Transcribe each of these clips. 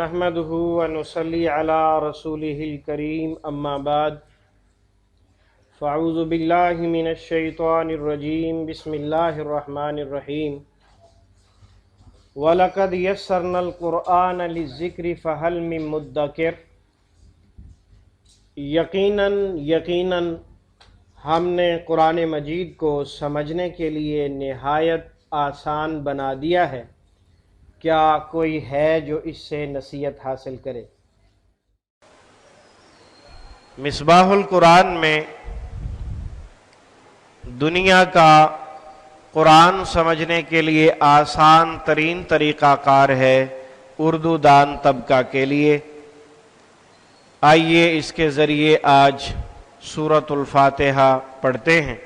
نحمده ونصلي على رسوله الكريم اما بعد فاعوذ بالله من الشيطان الرجيم بسم الله الرحمن الرحيم وَلَقَدْ يَسَّرْنَا الْقُرْآنَ لِلذِّكْرِ فَهَلْ مِن مُدَّكِرٍ۔ یقیناً ہم نے قرآن مجید کو سمجھنے کے لیے نہایت آسان بنا دیا ہے، کیا کوئی ہے جو اس سے نصیحت حاصل کرے؟ مصباح القرآن میں دنیا کا قرآن سمجھنے کے لیے آسان ترین طریقہ کار ہے اردو دان طبقہ کے لیے۔ آئیے اس کے ذریعے آج سورۃ الفاتحہ پڑھتے ہیں۔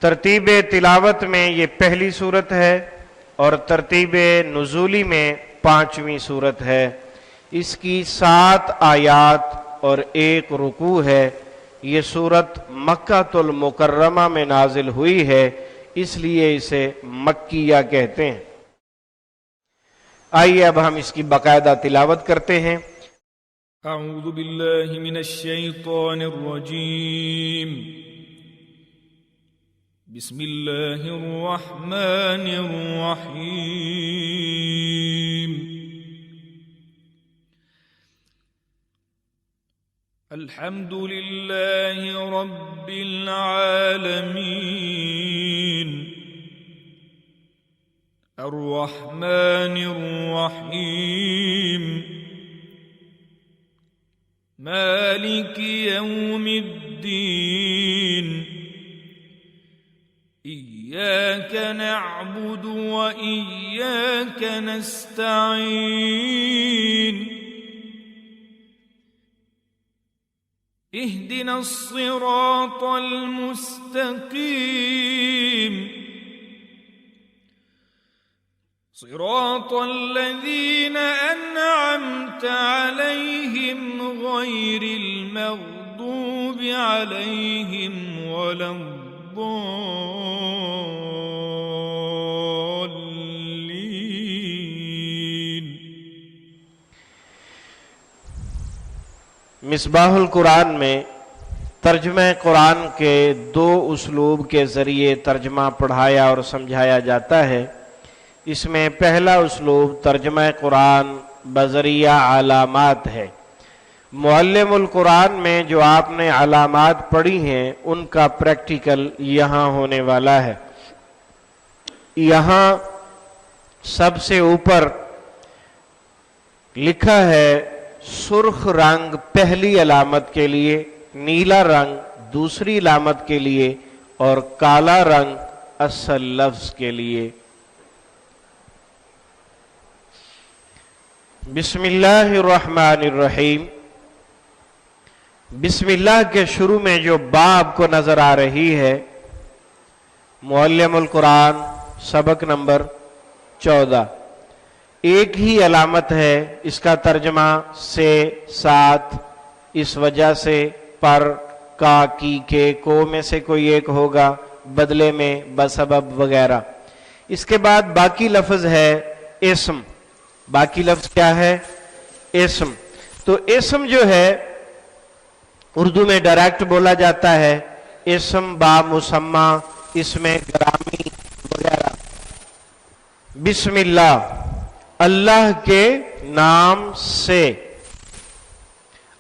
ترتیب تلاوت میں یہ پہلی سورت ہے اور ترتیب نزولی میں 5ویں سورت ہے۔ اس کی 7 آیات اور 1 رکوع ہے۔ یہ سورت مکہ المکرمہ میں نازل ہوئی ہے، اس لیے اسے مکیہ کہتے ہیں۔ آئیے اب ہم اس کی باقاعدہ تلاوت کرتے ہیں۔ اعوذ باللہ من الشیطان الرجیم، بسم اللہ الرحمن الرحیم۔ الحمد للہ رب العالمین، الرحمن الرحیم، مالک یوم الدین، ایاک نعبد و ایاک نستعین، اهدنا الصراط المستقيم، صراط الذين أنعمت عليهم غير المغضوب عليهم ولا الضالين۔ مصباح القرآن میں ترجمہ قرآن کے 2 اسلوب کے ذریعے ترجمہ پڑھایا اور سمجھایا جاتا ہے۔ اس میں پہلا اسلوب ترجمہ قرآن بذریعہ علامات ہے۔ معلم القرآن میں جو آپ نے علامات پڑھی ہیں ان کا پریکٹیکل یہاں ہونے والا ہے۔ یہاں سب سے اوپر لکھا ہے سرخ رنگ پہلی علامت کے لیے، نیلا رنگ دوسری علامت کے لیے اور کالا رنگ اصل لفظ کے لیے۔ بسم اللہ الرحمن الرحیم۔ بسم اللہ کے شروع میں جو با آپ کو نظر آ رہی ہے، معلم القرآن سبق نمبر 14، ایک ہی علامت ہے، اس کا ترجمہ سے، ساتھ، اس وجہ سے، پر، کا، کی، کے، کو میں سے کوئی ایک ہوگا، بدلے میں، بسبب وغیرہ۔ اس کے بعد باقی لفظ ہے اسم۔ باقی لفظ کیا ہے؟ اسم۔ تو اسم جو ہے اردو میں ڈائریکٹ بولا جاتا ہے، اسم با مسمى، اسم گرامی وغیرہ۔ بسم اللہ، اللہ کے نام سے،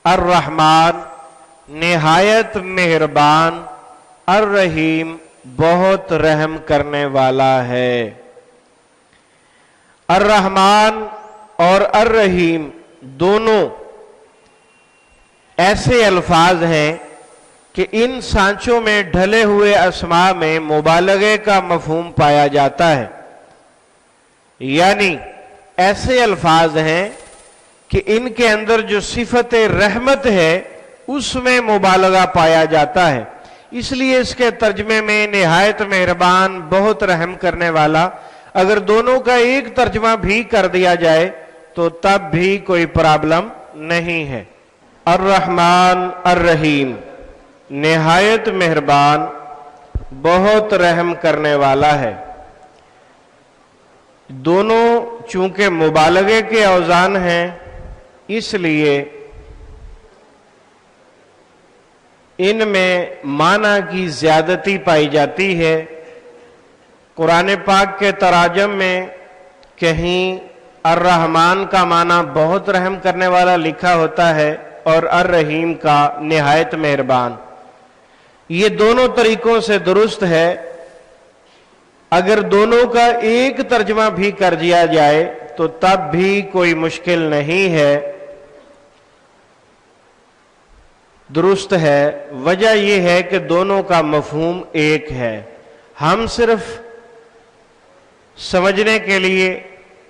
الرحمن نہایت مہربان، الرحیم بہت رحم کرنے والا ہے۔ الرحمن اور الرحیم دونوں ایسے الفاظ ہیں کہ ان سانچوں میں ڈھلے ہوئے اسماء میں مبالغے کا مفہوم پایا جاتا ہے، یعنی ایسے الفاظ ہیں کہ ان کے اندر جو صفت رحمت ہے اس میں مبالغہ پایا جاتا ہے، اس لیے اس کے ترجمے میں نہایت مہربان بہت رحم کرنے والا، اگر دونوں کا ایک ترجمہ بھی کر دیا جائے تو تب بھی کوئی پرابلم نہیں ہے۔ الرحمن الرحیم نہایت مہربان بہت رحم کرنے والا ہے۔ दोनों चूंकि मुबालगे के औजान हैं, इसलिए इनमें माना की ज्यादती पाई जाती है। कुरान पाक के तराजम में कहीं अर्रहमान का माना बहुत रहम करने वाला लिखा होता है और अर्रहीम का निहायत मेहरबान। ये दोनों तरीकों से दुरुस्त है। अगर दोनों का एक तर्जमा भी कर दिया जाए तो तब भी कोई मुश्किल नहीं है, दुरुस्त है। वजह यह है कि दोनों का मफहूम एक है। हम सिर्फ समझने के लिए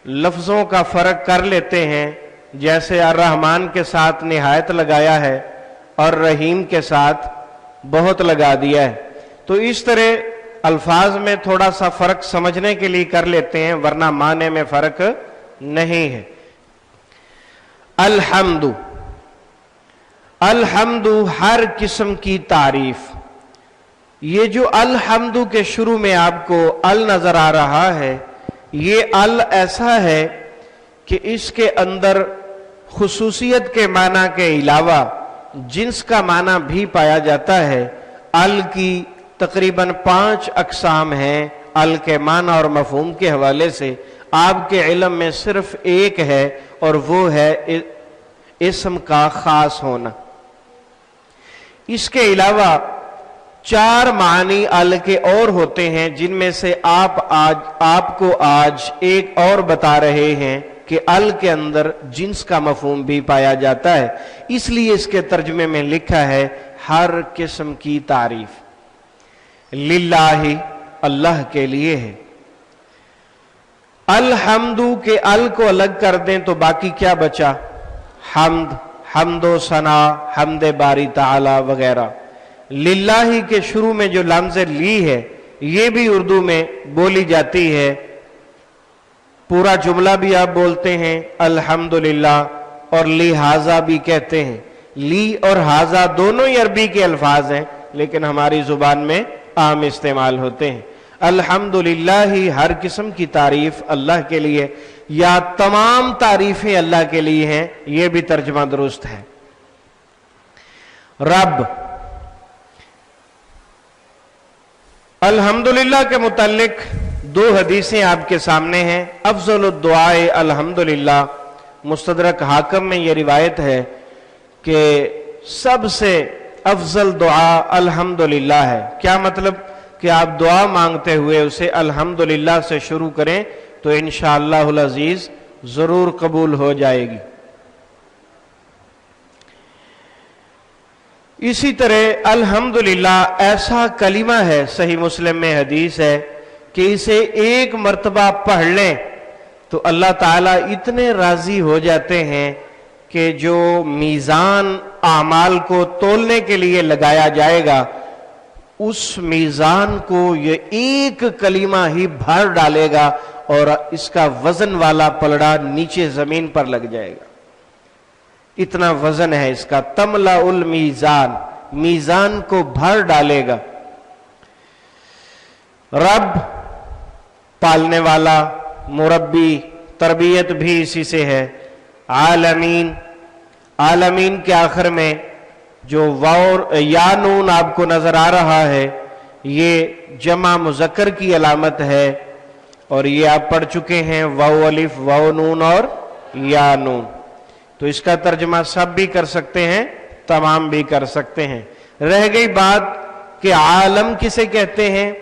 लफ्जों का फर्क कर लेते हैं, जैसे अर्रहमान के साथ निहायत लगाया है और रहीम के साथ बहुत लगा दिया है। तो इस तरह अल्फाज में थोड़ा सा फर्क समझने के लिए कर लेते हैं, वरना माने में फर्क नहीं है। अल्हम्दु, अल्हम्दु हर किस्म की तारीफ। ये जो अल्हम्दु के शुरू में आपको अल नजर आ रहा है, ये अल ऐसा है कि इसके अंदर खुसूसियत के माना के अलावा जिन्स का माना भी पाया जाता है। अल की तकरीबन 5 अकसाम हैं। अल के माना और मफहूम के हवाले से आपके इल्म में सिर्फ एक है, और वो है इस्म का खास होना। इसके अलावा 4 मानी अल के और होते हैं, जिनमें से आपको आज एक और बता रहे हैं कि अल के अंदर जिन्स का मफहूम भी पाया जाता है। इसलिए इसके तर्जमे में लिखा है हर किस्म की तारीफ। लिल्लाही, अल्लाह के लिए है। अल्हम्दु के अल को अलग कर दें तो बाकी क्या बचा? हम्द, हम्दो सना, हम्दे बारी ताला वगैरह। लिल्लाही के शुरू में जो लफ्ज़ ली है, ये भी उर्दू में बोली जाती है। पूरा जुमला भी आप बोलते हैं अल्हम्दुलिल्लाह, और लिहाजा भी कहते हैं। ली और हाजा दोनों ही अरबी के अल्फाज हैं, लेकिन हमारी जुबान में आम इस्तेमाल होते हैं। अल्हम्दुलिल्लाह ही हर किस्म की तारीफ अल्लाह के लिए, या तमाम तारीफें अल्लाह के लिए हैं, यह भी तर्जमा दुरुस्त है। रब, अल्हम्दुलिल्लाह के मुताल्लिक 2 हदीसें आपके सामने हैं। अफजल दुआए अल्हम्दुलिल्लाह, मुस्तदरक हाकिम में यह रिवायत है कि सबसे अफजल दुआ अल्हम्दुलिल्लाह है। क्या मतलब? कि आप दुआ मांगते हुए उसे अल्हम्दुलिल्लाह से शुरू करें तो इंशाअल्लाहुल अजीज जरूर कबूल हो जाएगी। इसी तरह अल्हम्दुलिल्लाह ऐसा कलिमा है, सही मुस्लिम में हदीस है कि इसे एक मर्तबा पढ़ लें तो अल्लाह ताला इतने राजी हो जाते हैं कि जो मीज़ान आमाल को तोलने के लिए लगाया जाएगा, उस मीज़ान को ये एक कलीमा ही भर डालेगा और इसका वजन वाला पलड़ा नीचे जमीन पर लग जाएगा। इतना वजन है इसका। तमलाउल मीज़ान, मीज़ान को भर डालेगा। रब, पालने वाला, मुरब्बी, तरबियत भी इसी से है। आलमीन, आलमीन के आखिर में जो वाव या नून आपको नजर आ रहा है, ये जमा मुज़क्कर की अलामत है, और ये आप पढ़ चुके हैं, वाव अलिफ, वाव नून और या नून। तो इसका तर्जमा सब भी कर सकते हैं, तमाम भी कर सकते हैं। रह गई बात कि आलम किसे कहते हैं?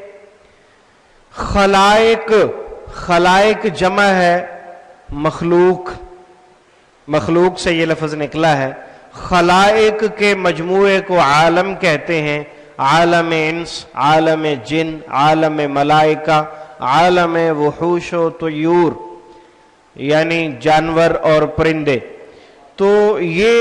खलाइक, खलाइक जमा है मखलूक, मखलूक से ये लफ्ज निकला है। खलाइक के मजमूए को आलम कहते हैं। आलम इंस, आलम जिन, आलम मलाइका, आलम वहूश व तुयूर, यानी जानवर और परिंदे। तो ये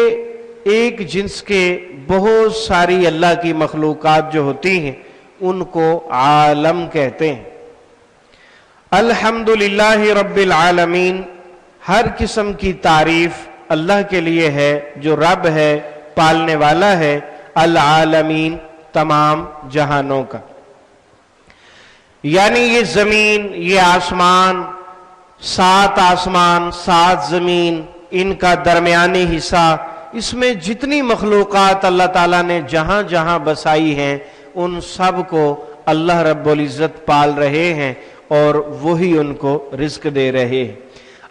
एक जिन्स के बहुत सारी अल्लाह की मखलूकात जो होती हैं, उनको आलम कहते हैं। अल्हम्दुलिल्लाहि रब्बिल आलमीन, हर किस्म की तारीफ अल्लाह के लिए है जो रब है, पालने वाला है। अल आलमीन, तमाम जहानों का। यानी ये जमीन, ये आसमान, 7 आसमान 7 जमीन, इनका दरमियानी हिस्सा, इसमें जितनी मखलूकात अल्लाह ताला ने जहां जहां बसाई हैं उन सब को अल्लाह रब्बुल इज्जत पाल रहे हैं और वही उनको रिज्क दे रहे हैं।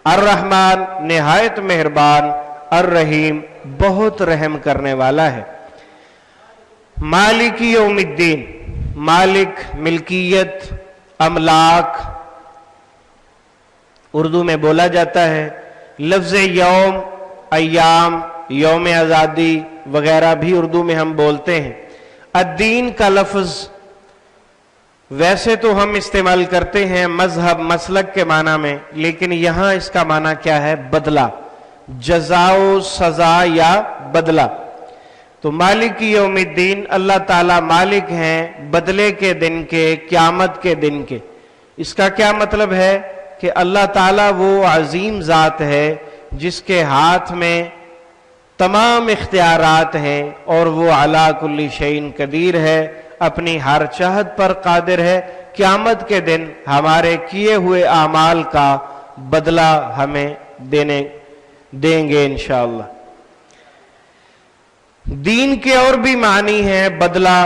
अर्रहमान निहायत मेहरबान, अर्रहीम बहुत रहम करने वाला है। मालिक यौमिद्दीन, मालिक मिल्कियत, अमलाक उर्दू में बोला जाता है। लफ्ज यौम, अय्याम, यौम आज़ादी वगैरह भी उर्दू में हम बोलते हैं। अद्दीन का लफ्ज वैसे तो हम इस्तेमाल करते हैं मजहब मसलक के माना में, लेकिन यहां इसका माना क्या है? बदला, जज़ाओ सजा या बदला। तो मालिक यौमिद्दीन, अल्लाह ताला मालिक हैं बदले के दिन के, क़यामत के दिन के। इसका क्या मतलब है कि अल्लाह ताला वो अजीम ज़ात है जिसके हाथ में तमाम इख्तियारात हैं और वो अला कुल्ली शैइन कदीर है, अपनी हर चाहत पर कादिर है। क़यामत के दिन हमारे किए हुए आमाल का बदला हमें देंगे इंशाअल्लाह। दीन के और भी मानी है बदला,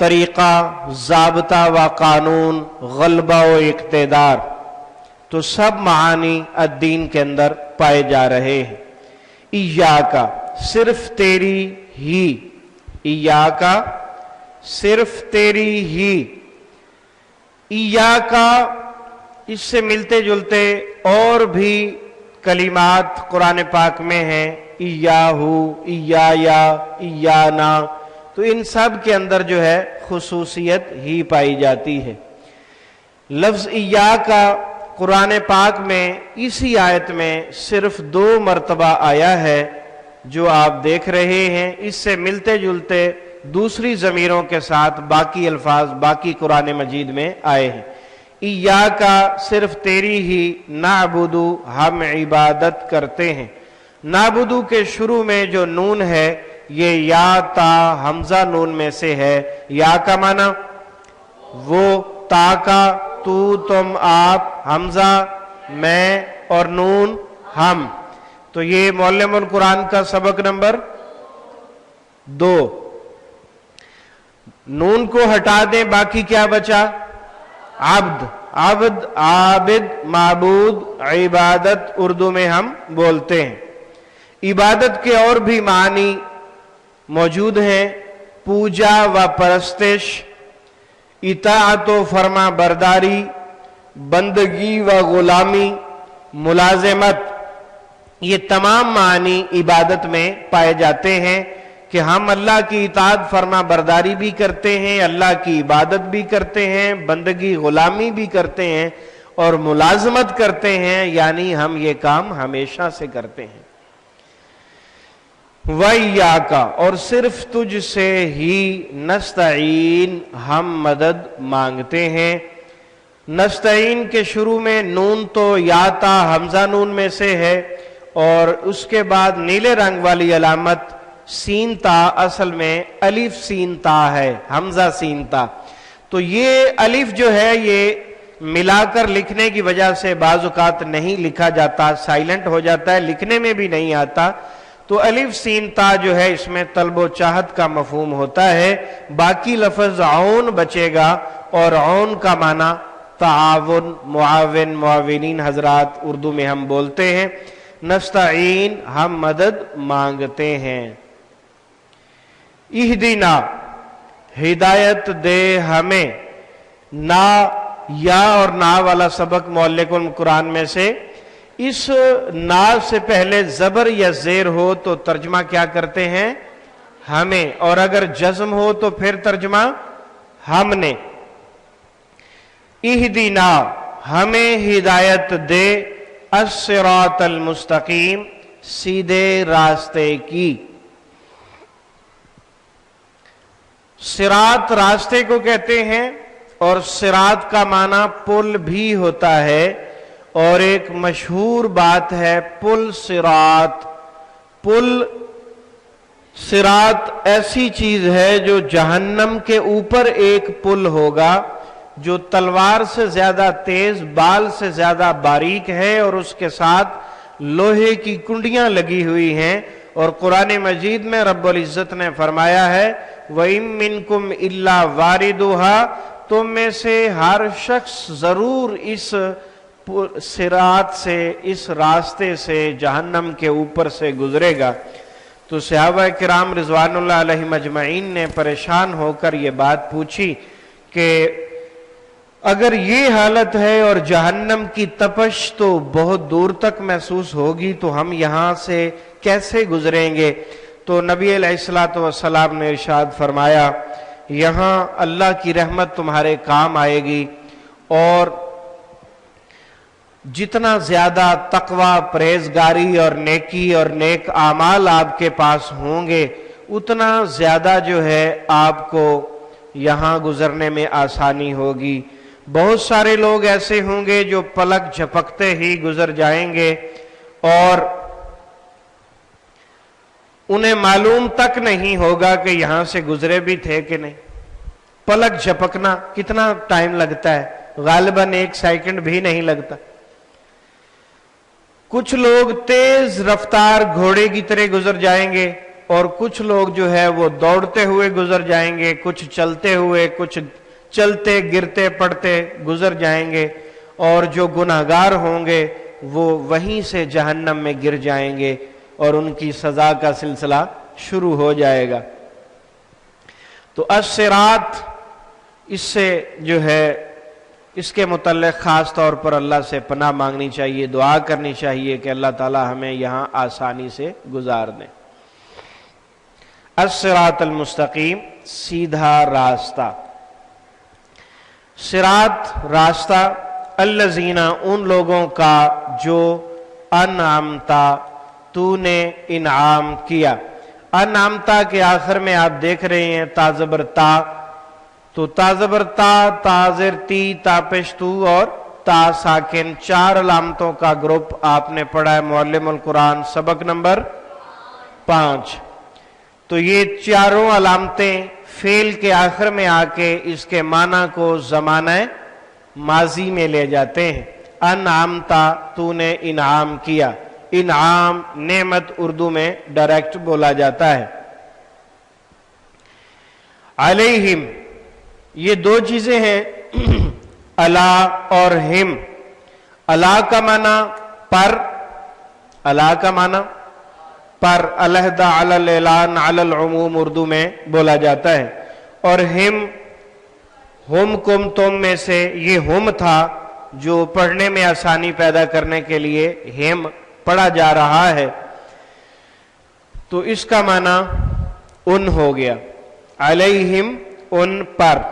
तरीका, ज़ाब्ता व कानून, गलबा व इक़्तिदार। तो सब मानी अद्दीन के अंदर पाए जा रहे हैं। इय्याका सिर्फ तेरी ही, इय्याका सिर्फ तेरी ही। इय्याका इससे मिलते जुलते और भी कलिमात कुरान पाक में हैं, इय्याहू, इय्याया, इय्याना। तो इन सब के अंदर जो है खुसूसियत ही पाई जाती है। लफ्ज इय्याका कुरान पाक में इसी आयत में सिर्फ 2 मर्तबा आया है जो आप देख रहे हैं। इससे मिलते जुलते दूसरी ज़मीरों के साथ बाकी अल्फाज बाकी कुरान मजीद में आए हैं। इय्याका सिर्फ तेरी ही, नाबुदु हम इबादत करते हैं। नाबुदु के शुरू में जो नून है ये या ता हमजा नून में से है। या का माना वो, ता का तू तुम आप, हमजा मैं और नून हम। तो ये मुअल्लिमुल कुरान का सबक नंबर 2। नून को हटा दें, बाकी क्या बचा? अब्द, अब्द, आबिद, माबूद, इबादत उर्दू में हम बोलते हैं। इबादत के और भी मानी मौजूद हैं, पूजा व परस्तिश, इताअत व फरमा बरदारी, बंदगी व गुलामी, मुलाजिमत। ये तमाम मानी इबादत में पाए जाते हैं कि हम अल्लाह की इताअत फरमा बरदारी भी करते हैं, अल्लाह की इबादत भी करते हैं, बंदगी गुलामी भी करते हैं और मुलाजमत करते हैं, यानी हम ये काम हमेशा से करते हैं। वइयाका और सिर्फ तुझसे ही, नस्तईन हम मदद मांगते हैं। नस्तईन के शुरू में नून तो याता हमजा नून में से है और उसके बाद नीले रंग वाली अलामत सीन ता, असल में अलिफ सीन ता है, हमजा सीन ता। तो ये अलिफ जो है ये मिलाकर लिखने की वजह से बाज़-औक़ात नहीं लिखा जाता, साइलेंट हो जाता है, लिखने में भी नहीं आता। तो अलिफ सीन ता जो है इसमें तलब चाहत का मफहूम होता है। बाकी लफ्ज औन बचेगा और औन का माना ताउन, मुआविन, मुआविनीन हजरात उर्दू में हम बोलते हैं। नस्तईन हम मदद मांगते हैं। इहदीना हिदायत दे हमें। ना, या और ना वाला सबक मुअल्लिकुल कुरान में से, इस ना से पहले जबर या जेर हो तो तर्जमा क्या करते हैं? हमें, और अगर जज्म हो तो फिर तर्जमा हमने। इहदीना हमें हिदायत दे, अस्सिरातल मुस्तकीम सीधे रास्ते की। सिरात रास्ते को कहते हैं और सिरात का माना पुल भी होता है। और एक मशहूर बात है पुल सिरात। पुल सिरात ऐसी चीज है जो जहन्नम के ऊपर एक पुल होगा جو तलवार से ज्यादा तेज, बाल से ज्यादा बारीक है और उसके साथ लोहे की कुंडियां लगी हुई हैं। और कुरान मजीद में रब्बुल इज्जत ने फरमाया है वइम मिनकुम इल्ला वारिदुहा, तुम में से हर शख्स जरूर इस सिरात से, इस रास्ते से, जहन्नम के ऊपर से गुजरेगा। तो सहाबा किराम रिजवानुल्लाह अलैहिम अजमईन ने परेशान होकर ये बात पूछी कि अगर ये हालत है और जहन्नम की तपश तो बहुत दूर तक महसूस होगी, तो हम यहां से कैसे गुजरेंगे? तो नबी अलैहिस्सलातु वस्सलाम ने इरशाद फरमाया यहां अल्लाह की रहमत तुम्हारे काम आएगी, और जितना ज्यादा तकवा, परहेजगारी और नेकी और नेक आमाल आपके पास होंगे, उतना ज्यादा जो है आपको यहां गुजरने में आसानी होगी। बहुत सारे लोग ऐसे होंगे जो पलक झपकते ही गुजर जाएंगे और उन्हें मालूम तक नहीं होगा कि यहां से गुजरे भी थे कि नहीं। पलक झपकना कितना टाइम लगता है? गालिबन 1 सेकंड भी नहीं लगता। कुछ लोग तेज रफ्तार घोड़े की तरह गुजर जाएंगे और कुछ लोग जो है वो दौड़ते हुए गुजर जाएंगे, कुछ चलते हुए, कुछ चलते गिरते पड़ते गुजर जाएंगे, और जो गुनहगार होंगे वो वहीं से जहन्नम में गिर जाएंगे और उनकी सजा का सिलसिला शुरू हो जाएगा। तो अस्सिरात, इससे जो है इसके मुतल्लिक़ खास तौर पर अल्लाह से पनाह मांगनी चाहिए, दुआ करनी चाहिए कि अल्लाह ताला हमें यहां आसानी से गुजार दें। अस्सिरातल मुस्तकीम, सीधा रास्ता। सिरात रास्ता, अल्लज़ीना, उन लोगों का जो अनअमता, तूने इनाम किया। अनअमता के आखिर में आप देख रहे हैं ताज़बर ता, तो ताज़बर ता, ताज़िर ती, तापेश तू और ता साकिन, 4 अलामतों का ग्रुप आपने पढ़ा है मुअल्लिमुल कुरान सबक नंबर 5। तो ये चारों अलामतें फेल के आखिर में आके इसके माना को ज़माना माजी में ले जाते हैं। अनआमता, तूने इनाम किया। इनाम, नेमत उर्दू में डायरेक्ट बोला जाता है। अलैहिम, ये 2 चीजें हैं, अला और हिम। अला का माना पर, अला का माना पर, अलहदा अलल ऐलान अलल उमूम उर्दू में बोला जाता है। और हिम, हुम कुम, तुम में से, ये हुम था जो पढ़ने में आसानी पैदा करने के लिए हिम पढ़ा जा रहा है, तो इसका माना उन हो गया। अलैहिम, उन पर।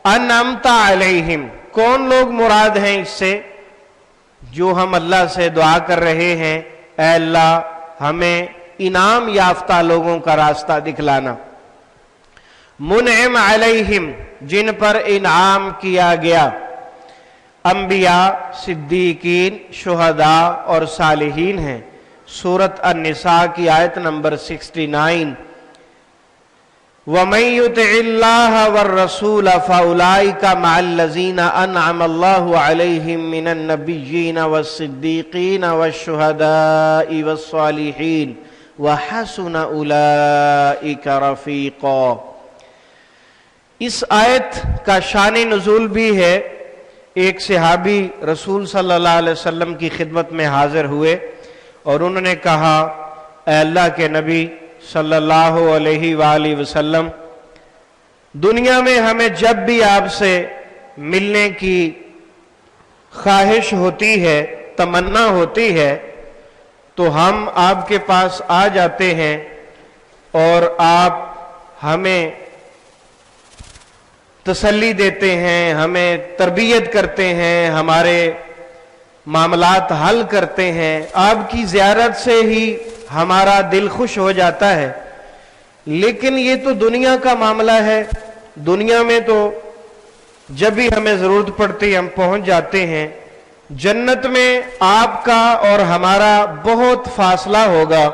अनअमता अलैहिम, कौन लोग मुराद हैं इससे? जो हम अल्लाह से दुआ कर रहे हैं, ऐ अल्लाह हमें इनाम याफ्ता लोगों का रास्ता दिखलाना। मुनइम अलैहिम, जिन पर इनाम किया गया, अंबिया, सिद्दीकीन, शुहदा और सालिहीन हैं। सूरत अन-निसा की आयत नंबर 69। वमन युतिइल्लाह वर्रसूल फउलाइका मअल्लज़ीना अनअमल्लाहु अलैहिम मिनन नबिय्यीन वस्सिद्दीकीन वश्शुहदाई वस्सालिहीन वहसुन उलाइका रफीक़ा। इस आयत का शान नुज़ूल भी है। एक सहाबी रसूल सल्लल्लाहु अलैहि वसल्लम की खिदमत में हाजिर हुए और उन्होंने कहा, ऐ अल्लाह के नबी सल्लल्लाहु अलैहि वसल्लम, दुनिया में हमें जब भी आपसे मिलने की ख्वाहिश होती है, तमन्ना होती है, तो हम आपके पास आ जाते हैं और आप हमें तसल्ली देते हैं, हमें तरबियत करते हैं, हमारे मामलात हल करते हैं। आपकी ज़ियारत से ही हमारा दिल खुश हो जाता है। लेकिन ये तो दुनिया का मामला है। दुनिया में तो जब भी हमें ज़रूरत पड़ती है हम पहुंच जाते हैं। जन्नत में आपका और हमारा बहुत फासला होगा,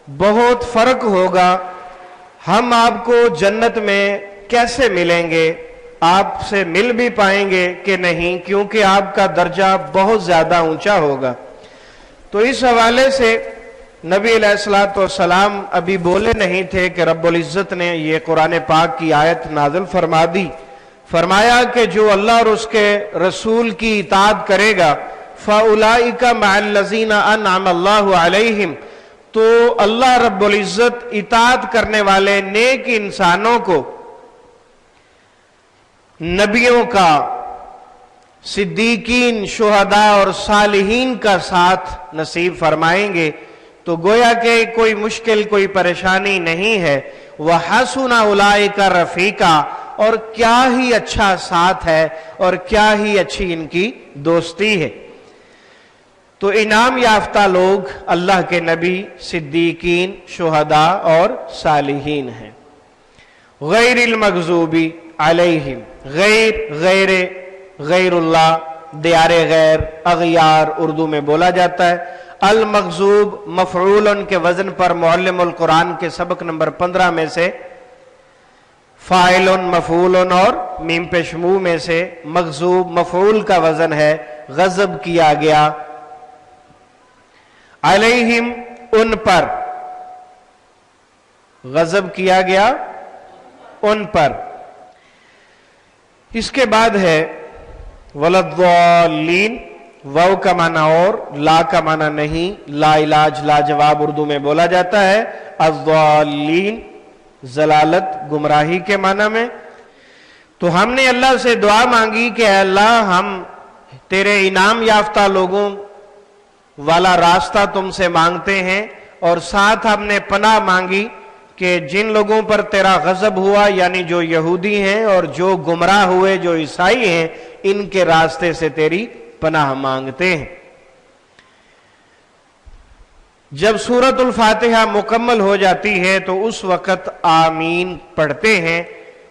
बहुत फर्क होगा। हम आपको जन्नत में कैसे मिलेंगे? آپ سے مل بھی پائیں گے کہ نہیں، کیونکہ آپ کا درجہ بہت زیادہ اونچا ہوگا۔ تو اس حوالے سے نبی علیہ الصلوۃ والسلام ابھی بولے نہیں تھے کہ رب العزت نے یہ قرآن پاک کی آیت نازل فرما دی، فرمایا کہ جو اللہ اور اس کے رسول کی اطاعت کرے گا فَأُولَئِكَ مَعَ الَّذِينَ أَنْعَمَ اللَّهُ عَلَيْهِمْ، تو اللہ رب العزت اطاعت کرنے والے نیک انسانوں کو نبیوں کا، صدیقین، شہداء اور صالحین کا ساتھ نصیب فرمائیں گے۔ تو گویا کہ کوئی مشکل، کوئی پریشانی نہیں ہے۔ وَحَسُنَ أُولَئِكَ رَفِيقًا، اور کیا ہی اچھا ساتھ ہے اور کیا ہی اچھی ان کی دوستی ہے۔ تو انعام یافتہ لوگ اللہ کے نبی، صدیقین، شہداء اور صالحین ہیں۔ غیر المغضوب علیہم، غیر اللہ، دیار غیر، اغیار اردو میں بولا جاتا ہے۔ المغضوب مفعول کے وزن پر معلم القرآن کے سبق نمبر 15 میں سے فاعل مفعول اور میم پیش مو میں سے مغضوب مفعول کا وزن ہے، غضب کیا گیا، علیہم ان پر، غضب کیا گیا ان پر۔ اس کے بعد ہے وَلَضَّالِّينَ، واو کا معنی اور، لا کا معنی نہیں، لا علاج لا جواب اردو میں بولا جاتا ہے۔ الضالین ضلالت، گمراہی کے معنی میں۔ تو ہم نے اللہ سے دعا مانگی کہ اے اللہ ہم تیرے انعام یافتہ لوگوں والا راستہ تم سے مانگتے ہیں، اور ساتھ ہم نے پناہ مانگی کہ جن لوگوں پر تیرا غضب ہوا، یعنی جو یہودی ہیں اور جو گمراہ ہوئے، جو عیسائی ہیں، ان کے راستے سے تیری پناہ مانگتے ہیں۔ جب سورۃ الفاتحہ مکمل ہو جاتی ہے تو اس وقت آمین پڑھتے ہیں،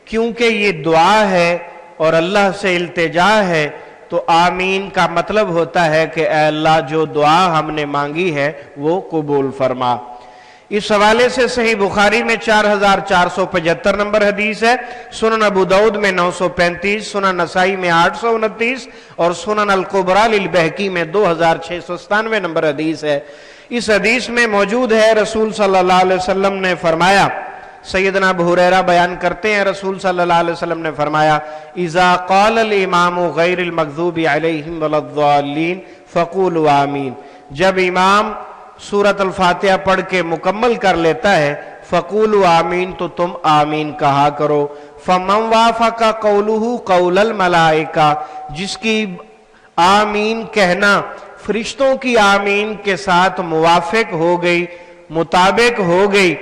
کیونکہ یہ دعا ہے اور اللہ سے التجا ہے۔ تو آمین کا مطلب ہوتا ہے کہ اے اللہ جو دعا ہم نے مانگی ہے وہ قبول فرما۔ اس حوالے سے صحیح بخاری میں 4475 نمبر حدیث ہے، سنن ابو داؤد میں 935، سنن نسائی میں 829 اور سنن الکبریٰ للبہقی میں 2697 نمبر حدیث ہے۔ اس حدیث میں موجود ہے رسول صلی اللہ علیہ وسلم نے فرمایا، سیدنا ابو ہریرہ بیان کرتے ہیں رسول صلی اللہ علیہ وسلم نے فرمایا اذا قال الامام غیر المغضوب علیہم ولا الضالین فقولوا آمین، جب امام سورۃ الفاتحہ پڑھ کے مکمل کر لیتا ہے فقولوا آمین تو تم آمین کہا کرو۔ فمن وافق قولہ قول الملائکہ، جس کی آمین کہنا فرشتوں کی آمین کے ساتھ موافق ہو گئی، مطابق ہو گئی،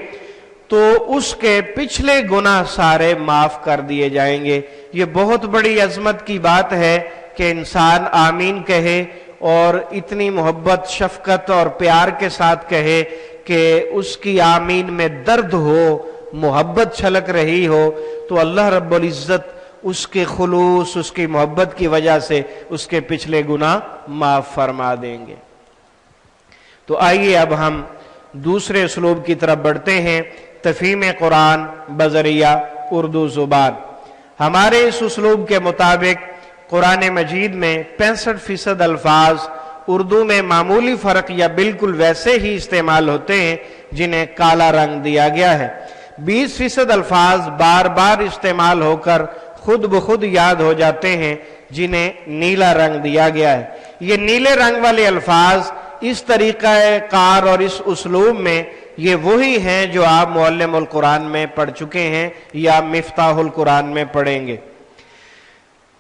تو اس کے پچھلے گناہ سارے معاف کر دیے جائیں گے۔ یہ بہت بڑی عظمت کی بات ہے کہ انسان آمین کہے اور اتنی محبت، شفقت اور پیار کے ساتھ کہے کہ اس کی آمین میں درد ہو، محبت چھلک رہی ہو، تو اللہ رب العزت اس کے خلوص، اس کی محبت کی وجہ سے اس کے پچھلے گناہ معاف فرما دیں گے۔ تو آئیے اب ہم دوسرے اسلوب کی طرف بڑھتے ہیں، تفہیم قرآن بذریعہ اردو زبان۔ ہمارے اس اسلوب کے مطابق قرآن مجید میں 65% الفاظ اردو میں معمولی فرق یا بالکل ویسے ہی استعمال ہوتے ہیں جنہیں کالا رنگ دیا گیا ہے۔ 20% الفاظ بار بار استعمال ہو کر خود بخود یاد ہو جاتے ہیں جنہیں نیلا رنگ دیا گیا ہے۔ یہ نیلے رنگ والے الفاظ اس طریقہ کار اور اس اسلوب میں یہ وہی ہیں جو آپ معلم القرآن میں پڑھ چکے ہیں یا مفتاح القرآن میں پڑھیں گے۔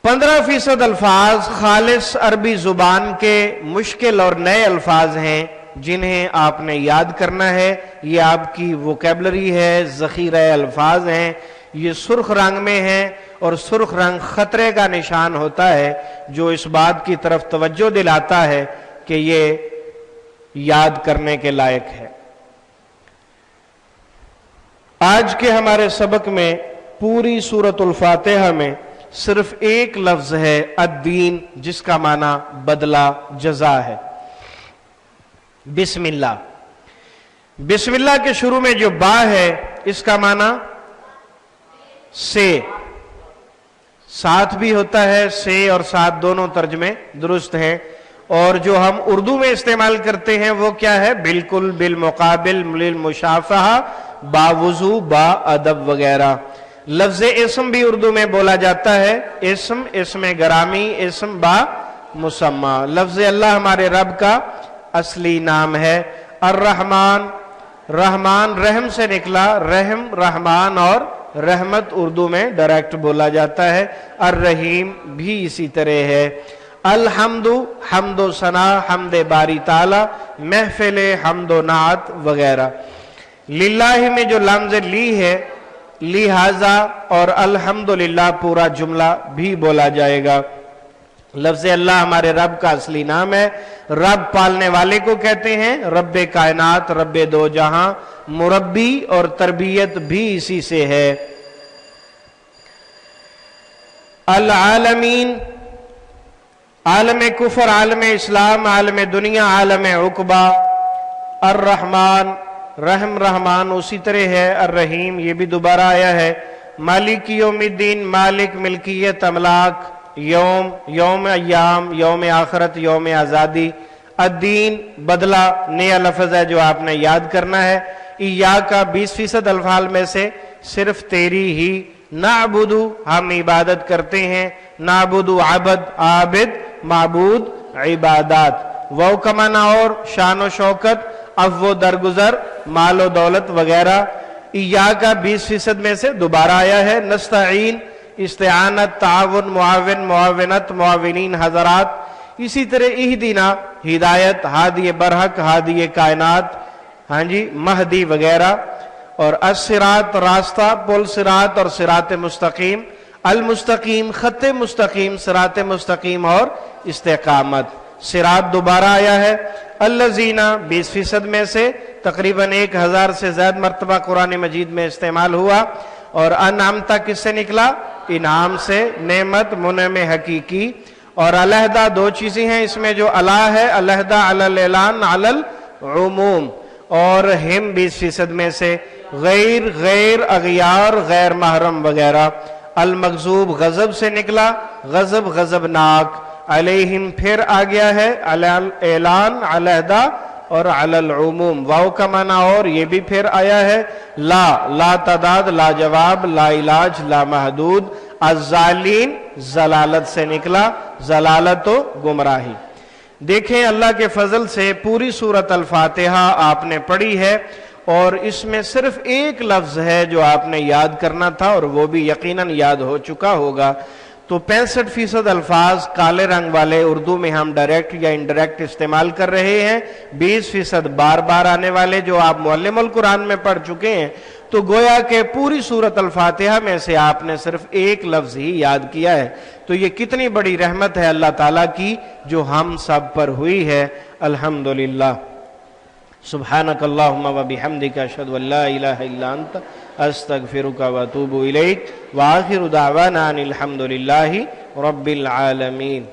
15% الفاظ خالص عربی زبان کے مشکل اور نئے الفاظ ہیں جنہیں آپ نے یاد کرنا ہے، یہ آپ کی ووکیبلری ہے، ذخیرہ الفاظ ہیں، یہ سرخ رنگ میں ہیں، اور سرخ رنگ خطرے کا نشان ہوتا ہے جو اس بات کی طرف توجہ دلاتا ہے کہ یہ یاد کرنے کے لائق ہے۔ آج کے ہمارے سبق میں پوری سورۃ الفاتحہ میں صرف ایک لفظ ہے الدین، جس کا معنی بدلہ، جزا ہے۔ بسم اللہ۔ بسم اللہ کے شروع میں جو با ہے اس کا معنی ساتھ بھی ہوتا ہے، سے اور ساتھ دونوں ترجمے درست ہیں، اور جو ہم اردو میں استعمال کرتے ہیں وہ کیا ہے؟ بالکل، بالمقابل، للمشافہہ، باوضو، با ادب وغیرہ۔ لفظ اسم بھی اردو میں بولا جاتا ہے، اسم، اسم گرامی، اسم با مسمى۔ لفظ اللہ ہمارے رب کا اصلی نام ہے۔ الرحمن، رحمان رحم سے نکلا، رحم، رحمان اور رحمت اردو میں ڈائریکٹ بولا جاتا ہے۔ الرحیم بھی اسی طرح ہے۔ الحمد، حمد و ثنا، حمد باری تعالی، محفل حمد و نعت وغیرہ۔ للہ میں جو لفظ لی ہے، لہذا اور الحمدللہ پورا جملہ بھی بولا جائے گا۔ لفظ اللہ ہمارے رب کا اصلی نام ہے۔ رب پالنے والے کو کہتے ہیں، رب کائنات، رب دو جہاں، مربی اور تربیت بھی اسی سے ہے۔ العالمین، عالم کفر، عالم اسلام، عالم دنیا، عالم عقبہ۔ الرحمن، رحم، رحمان اسی طرح ہے۔ الرحیم یہ بھی دوبارہ آیا ہے۔ مالک یوم الدین، مالک ملکیت، املاک، یوم، یوم ایام، یوم آخرت، یوم آزادی۔ الدین بدلہ، نیا لفظ ہے جو آپ نے یاد کرنا ہے۔ ایاکا 20% الفاظ میں سے صرف تیری ہی۔ نعبدو ہم عبادت کرتے ہیں، نعبدو عبد، عابد، معبود، عبادات۔ وہ کمانا اور شان و شوکت، عفو و درگزر، مال و دولت وغیرہ۔ ایاکا 20% میں سے دوبارہ آیا ہے۔ نستعین، استعانت، تعاون، معاون، معاونت، معاونین حضرات۔ اسی طرح اہدینا، ہدایت، ہادی برحق، ہادی کائنات، ہاں جی، مہدی وغیرہ۔ اور الصراط، راستہ، پل صراط اور صراط مستقیم۔ المستقیم، خط مستقیم، صراط مستقیم اور استقامت۔ صراط دوبارہ آیا ہے۔ الذین 20% میں سے تقریباً 1000 سے زائد مرتبہ قرآن مجید میں استعمال ہوا۔ اور انعمتا کس سے نکلا؟ انعام سے، نعمت، منعم حقیقی۔ اور علیحدہ دو چیزیں ہیں اس میں جو علا ہے، علیحدہ علی الاعلان، علی العموم۔ اور ہم 20% میں سے غیر، غیر، اغیار، غیر محرم وغیرہ۔ المغضوب غضب سے نکلا، غضب، غضبناک۔ علیہم پھر آ گیا ہے، علی الاعلان، علیحدہ اور علی العموم۔ واو کا معنی اور یہ بھی پھر آیا ہے۔ لا، لا تعداد، لا جواب، لا علاج، لا محدود۔ الضالین ضلالت سے نکلا، ضلالت و گمراہی۔ دیکھیں اللہ کے فضل سے پوری سورۃ الفاتحہ آپ نے پڑھی ہے، اور اس میں صرف ایک لفظ ہے جو آپ نے یاد کرنا تھا، اور وہ بھی یقیناً یاد ہو چکا ہوگا۔ تو 65% الفاظ کالے رنگ والے اردو میں ہم ڈائریکٹ یا انڈائریکٹ استعمال کر رہے ہیں، 20% بار بار آنے والے جو آپ معلم القرآن میں پڑھ چکے ہیں۔ تو گویا کہ پوری سورۃ الفاتحہ میں سے آپ نے صرف ایک لفظ ہی یاد کیا ہے۔ تو یہ کتنی بڑی رحمت ہے اللہ تعالیٰ کی جو ہم سب پر ہوئی ہے۔ الحمدللہ۔ سبحانک اللہم و بحمدک، اشہد ان لا الہ الا انت، استغفرک و اتوب الیک، وآخر دعوانا ان الحمدللہ رب العالمین۔